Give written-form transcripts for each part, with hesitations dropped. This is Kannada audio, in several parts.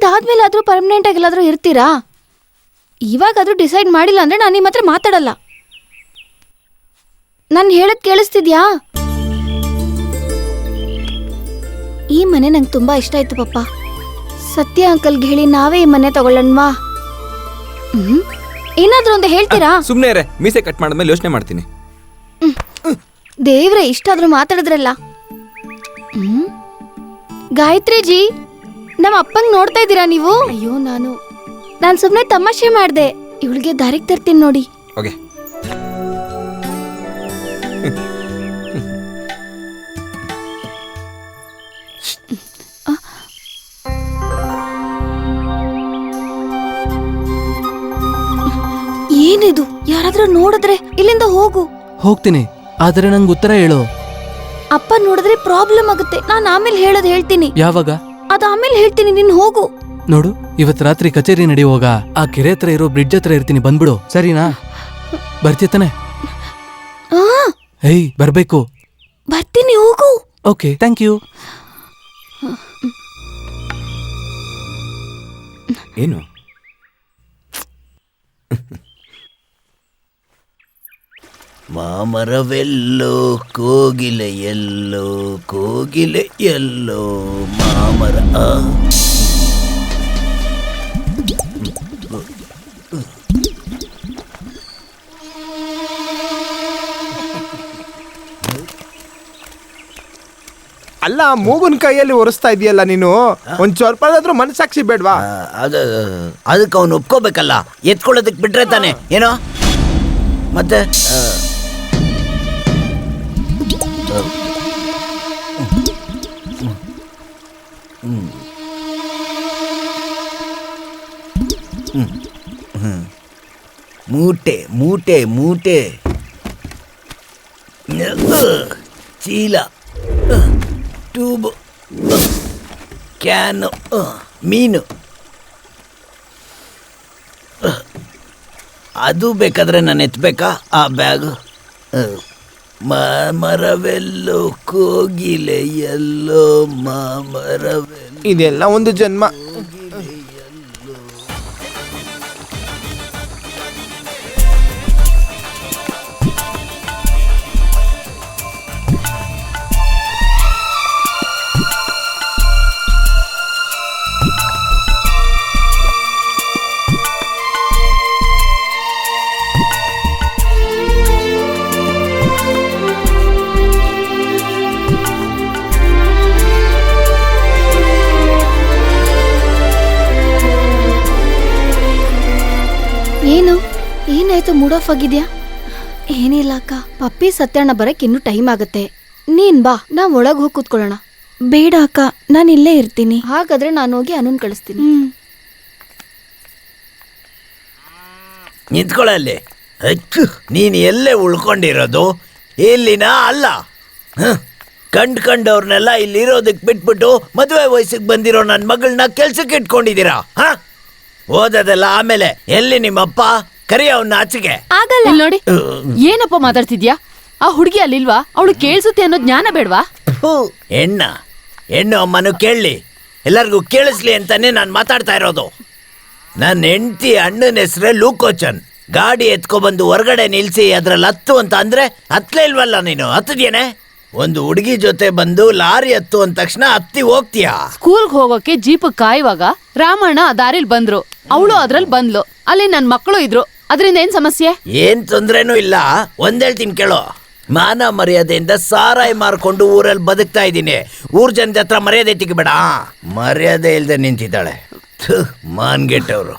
ಇದಾದ್ಮೇಲೆ ಆದ್ರೂ ಪರ್ಮನೆಂಟ್ ಆಗಿ ಎಲ್ಲಾದ್ರೂ ಇರ್ತೀರಾ? ಇವಾಗಾದ್ರೂ ಡಿಸೈಡ್ ಮಾಡಿಲ್ಲ ಅಂದ್ರೆ ನಾನು ನಿಮ್ಮ ಹತ್ರ ಮಾತಾಡಲ್ಲ. ನಾನು ಹೇಳದ್ ಕೇಳಿಸ್ತಿದ್ಯಾ? ಈ ಮನೆ ನಂಗೆ ತುಂಬಾ ಇಷ್ಟ ಆಯ್ತು ಪಪ್ಪ. ಸತ್ಯ ಅಂಕಲ್ಗೆ ಹೇಳಿ ನಾವೇ ಈ ಮನೆ ತಗೊಳ್ಳೋಣವಾ? ಏನಾದ್ರೂ ಒಂದು ಹೇಳ್ತೀರಾ? ಸುಮ್ಮನೆ ಇರೇ, ಮೀಸೆ ಕಟ್ ಮಾಡಿದ್ಮೇಲೆ ಯೋಚನೆ ಮಾಡ್ತೀನಿ. ದೇವ್ರೆ, ಇಷ್ಟಾದ್ರೂ ಮಾತಾಡಿದ್ರಲ್ಲ. ಗಾಯತ್ರಿ ಜಿ, ನಮ್ಮ ಅಪ್ಪಂಗ್ ನೋಡ್ತಾ ಇದ್ದೀರಾ ನೀವು? ಅಯ್ಯೋ, ನಾನು ಸುಮ್ಮನೆ ತಮಾಷೆ ಮಾಡ್ದೆ. ಇವಳಿಗೆ ದಾರಿಗೆ ತರ್ತೀನಿ ನೋಡಿ. ಓಕೆ. ಏನಿದು? ಯಾರಾದ್ರೂ ನೋಡಿದ್ರೆ ಇಲ್ಲಿಂದ ಹೋಗು. ಹೋಗ್ತೀನಿ, ಆದ್ರೆ ನಂಗೆ ಉತ್ತರ ಹೇಳು. ಅಪ್ಪ ನೋಡಿದ್ರೆ ಪ್ರಾಬ್ಲಮ್ ಆಗುತ್ತೆ. ನಾನು ಆಮೇಲೆ ಹೇಳ್ತೀನಿ. ಯಾವಾಗ? ಅದು ಆಮೇಲೆ ಹೇಳ್ತೀನಿ, ನೀನ್ ಹೋಗು. ನೋಡು, ಇವತ್ ರಾತ್ರಿ ಕಚೇರಿ ನಡೆಯುವಾಗ ಆ ಕೆರೆ ಹತ್ರ ಇರೋ ಬ್ರಿಡ್ಜ್ ಹತ್ರ ಇರ್ತೀನಿ, ಬಂದ್ಬಿಡು, ಸರಿನಾ? ಬರ್ತೀತಾನೆ? ಹೇಯ್, ಬರ್ಬೇಕು. ಬರ್ತೀನಿ, ಹೋಗು. Okay, thank you. ಏನು? ಮಾಮರವೆಲ್ಲೋ ಕೋಗಿಲೆ ಎಲ್ಲೋ, ಕೋಗಿಲೆ ಎಲ್ಲೋ ಮಾಮರ. ಅಲ್ಲ, ಮೂಗನ್ ಕೈಯಲ್ಲಿ ಒರೆಸ್ತಾ ಇದೆಯಲ್ಲ ನೀನು, ಒಂದ್ ಸ್ವಲ್ಪದಾದ್ರೂ ಮನಸ್ಸಾಕ್ಷಿ ಬೇಡ್ವಾ? ಅದಕ್ಕೆ ಅವನು ಒಪ್ಕೋಬೇಕಲ್ಲ, ಎತ್ಕೊಳ್ಳೋದಕ್ ಬಿಟ್ರೆ ತಾನೆ. ಏನೋ ಮತ್ತೆ ಮೂಟೆ ಮೂಟೆ ಮೂಟೆ, ಚೀಲ, ಟ್ಯೂಬ್, ಕ್ಯಾನು, ಮೀನು. ಅದು ಬೇಕಾದ್ರೆ ನಾನು ಎತ್ತಬೇಕಾ ಆ ಬ್ಯಾಗು? ಮಾಮರವೆಲ್ಲೋ ಕೋಗಿಲೆ ಎಲ್ಲೋ ಮಾಮರವೆಲ್ಲೋ. ಇದೆಲ್ಲ ಒಂದು ಜನ್ಮ. ಏನಾಯ್ತು, ಮೂಡ್ ಆಫ್ ಆಗಿದ್ಯಾ? ಏನಿಲ್ಲ ಅಕ್ಕ, ಪಪ್ಪಿ ಸತ್ಯಣ್ಣ ಬರಕ್ ಇನ್ನೂ ಟೈಮ್ ಆಗತ್ತೆ. ನೀನ್ ಬಾ, ನಾವ್ ಒಳಗ್ ಹೋಗಿ ಕೂತ್ಕೊಳ್ಳೋಣ. ಬೇಡ ಅಕ್ಕ, ನಾನು ಇಲ್ಲೇ ಇರ್ತೀನಿ. ಹಾಗಾದ್ರೆ ನಾನು ಹೋಗಿ ಅನುನ್ ಕಳಿಸ್ತೀನಿ. ನಿಂತ್ಕೊಳ್ಳಲ್ಲಿ. ನೀನು ಎಲ್ಲೇ ಉಳ್ಕೊಂಡಿರೋದು? ಇಲ್ಲಿನ ಅಲ್ಲ. ಕಂಡ್ಕಂಡವ್ರನ್ನೆಲ್ಲ ಇಲ್ಲಿರೋದಕ್ಕೆ ಬಿಟ್ಬಿಟ್ಟು ಮದುವೆ ವಯಸ್ಸಿಗೆ ಬಂದಿರೋ ನನ್ನ ಮಗಳನ್ನ ಕೆಲ್ಸಕ್ಕೆ ಇಟ್ಕೊಂಡಿದ್ದೀರಾ? ಓದೋದೆಲ್ಲ ಆಮೇಲೆ. ಎಲ್ಲಿ ನಿಮ್ಮಪ್ಪ? ಕರಿ ಅವನ್ನ ಆಚೆಗೆ. ಆಗಲ್ಲ. ನೋಡಿ, ಏನಪ್ಪ ಮಾತಾಡ್ತಿದ್ಯಾ? ಆ ಹುಡುಗಿ ಅಲ್ಲಿಲ್ವಾ? ಅವಳು ಕೇಳಿಸುತ್ತೆ ಅನ್ನೋ ಜ್ಞಾನ ಬೇಡ್ವಾ? ಹೆಣ್ಣು ಅಮ್ಮನು ಕೇಳಲಿ, ಎಲ್ಲರಿಗೂ ಕೇಳಿಸ್ಲಿ ಅಂತಾನೆ ನಾನು ಮಾತಾಡ್ತಾ ಇರೋದು. ನನ್ನ ಹೆಂಡತಿ ಅಣ್ಣನ ಹೆಸರೇ ಲೂಕೋಚನ್. ಗಾಡಿ ಎತ್ಕೊಬಂದು ಹೊರಗಡೆ ನಿಲ್ಸಿ ಅದ್ರಲ್ಲಿ ಹತ್ತು ಅಂತ ಅಂದ್ರೆ ಹತ್ಲೇ ಇಲ್ವಲ್ಲ ನೀನು? ಹತ್ತದೇನೆ? ಒಂದು ಹುಡುಗಿ ಜೊತೆ ಬಂದು ಲಾರಿ ಹತ್ತು ಅಂದ ತಕ್ಷಣ ಹತ್ತಿ ಹೋಗ್ತೀಯಾ? ಸ್ಕೂಲ್ಗೆ ಹೋಗೋಕೆ ಜೀಪ್ ಕಾಯುವಾಗ ರಾಮಣ್ಣ ಆ ದಾರಿಲ್ ಬಂದ್ರು, ಅವಳು ಅದ್ರಲ್ಲಿ ಬಂದ್ಲು. ಅಲ್ಲಿ ನನ್ ಮಕ್ಕಳು ಇದ್ರು. ಅದರಿಂದ ಏನ್ ಸಮಸ್ಯೆ? ಏನ್ ತೊಂದ್ರೆನೂ ಇಲ್ಲ. ಒಂದೇಳ್ತೀನಿ ಕೇಳೋ. ಮಾನ ಮರ್ಯಾದೆಯಿಂದ ಸಾರಾಯಿ ಮಾರ್ಕೊಂಡು ಊರಲ್ಲಿ ಬದುಕ್ತಾ ಇದ್ದೀನಿ. ಊರ್ ಜನದ ಹತ್ರ ಮರ್ಯಾದೆ ತೆಗಿಬೇಡ. ಮರ್ಯಾದೆ ಇಲ್ದೆ ನಿಂತಿದ್ದಾಳೆ, ಮಾನ್ಗೆಟ್ಟವ್ರು.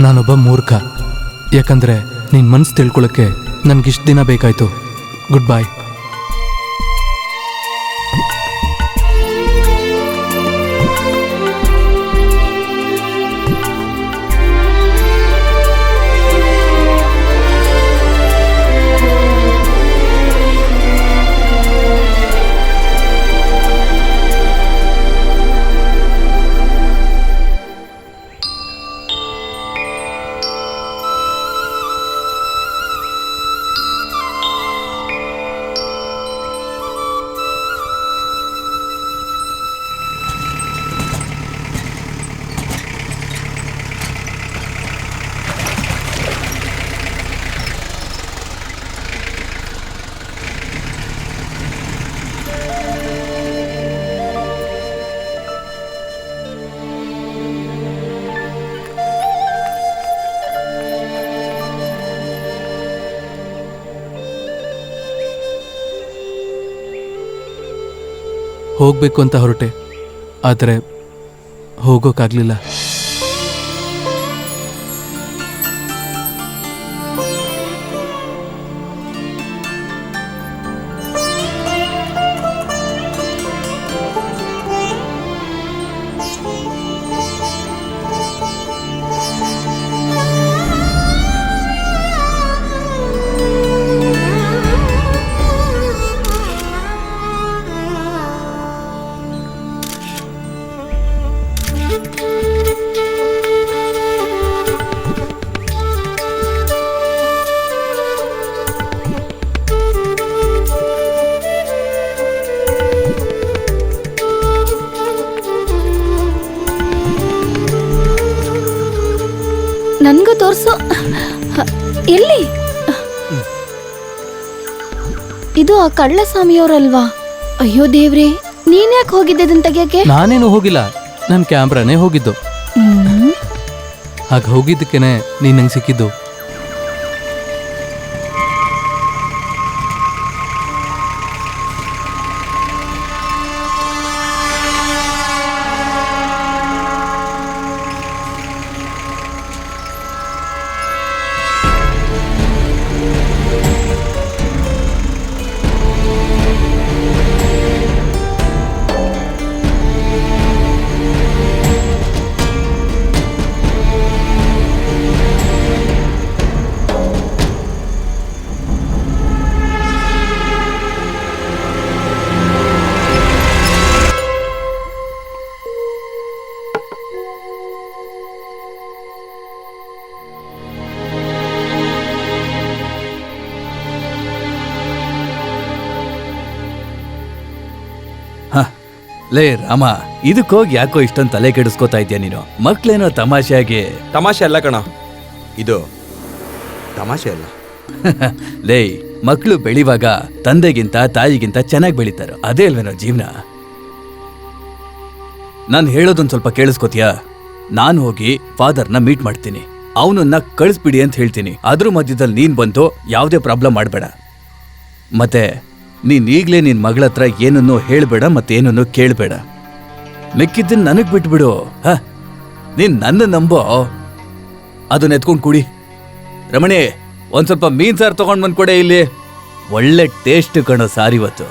ನಾನೊಬ್ಬ ಮೂರ್ಖ. ಯಾಕಂದ್ರೆ ನಿನ್ ಮನ್ಸು ತಿಳ್ಕೊಳಕ್ಕೆ ನನ್ಗಿಷ್ಟು ದಿನ ಬೇಕಾಯ್ತು. ಗುಡ್ ಬಾಯ್. ಹೋಗಬೇಕು ಅಂತ ಹೊರಟೆ, ಆದರೆ ಹೋಗೋಕ್ಕಾಗಲಿಲ್ಲ. ನನ್ಗೂ ತೋರ್ಸು. ಎಲ್ಲಿ? ಇದು ಆ ಕಳ್ಳಸ್ವಾಮಿಯವರಲ್ವಾ? ಅಯ್ಯೋ ದೇವ್ರೆ, ನೀನ್ ಯಾಕೆ ಹೋಗಿದ್ದೆ ಅದನ್ನ ತೆಗಿಯಕ್ಕೆ? ನಾನೇನು ಹೋಗಿಲ್ಲ, ನನ್ನ ಕ್ಯಾಮ್ರಾನೇ ಹೋಗಿದ್ದು. ಹಾಗೆ ಹೋಗಿದ್ದಕ್ಕೇನೆ ನೀನು ನಂಗೆ ಸಿಕ್ಕಿದ್ದು. ಲೇ ರಾಮ, ಇದಕ್ಕೋಗಿ ಯಾಕೋ ಇಷ್ಟೊಂದು ತಲೆ ಕೆಡಿಸ್ಕೋತಾ ಇದ್ಯಾ ನೀನು? ಮಕ್ಳೇನೋ ತಮಾಷೆಯಾಗಿ. ತಮಾಷೆ ಅಲ್ಲ ಕಣ, ಇದು ತಮಾಷೆ ಅಲ್ಲ. ಲೇ, ಮಕ್ಕಳು ಬೆಳಿವಾಗ ತಂದೆಗಿಂತ ತಾಯಿಗಿಂತ ಚೆನ್ನಾಗಿ ಬೆಳಿತಾರ, ಅದೇ ಅಲ್ವೇನೋ ಜೀವನ. ನಾನು ಹೇಳೋದೊಂದು ಸ್ವಲ್ಪ ಕೇಳಿಸ್ಕೋತೀಯಾ? ನಾನು ಹೋಗಿ ಫಾದರ್ನ ಮೀಟ್ ಮಾಡ್ತೀನಿ, ಅವನನ್ನ ಕಳಿಸ್ಬಿಡಿ ಅಂತ ಹೇಳ್ತೀನಿ. ಅದ್ರ ಮಧ್ಯದಲ್ಲಿ ನೀನ್ ಬಂದು ಯಾವುದೇ ಪ್ರಾಬ್ಲಮ್ ಮಾಡಬೇಡ. ಮತ್ತೆ ನೀನ್ ಈಗ್ಲೇ ನಿನ್ ಮಗಳ ಹತ್ರ ಏನನ್ನೂ ಹೇಳ್ಬೇಡ, ಮತ್ತೇನನ್ನು ಕೇಳ್ಬೇಡ. ಮಿಕ್ಕಿದ್ದನ್ ನನಗ್ ಬಿಟ್ಬಿಡು. ನೀನ್ ನನ್ನ ನಂಬೋ, ಅದನ್ನ ಎತ್ಕೊಂಡ್ ಕುಡಿ. ರಮಣಿ, ಒಂದ್ ಸ್ವಲ್ಪ ಮೀನ್ ಸಾರು ತಗೊಂಡ್ ಬಂದ್ಕೊಡೆ ಇಲ್ಲಿ. ಒಳ್ಳೆ ಟೇಸ್ಟ್ ಕಣೋ ಸಾರಿವತ್ತು.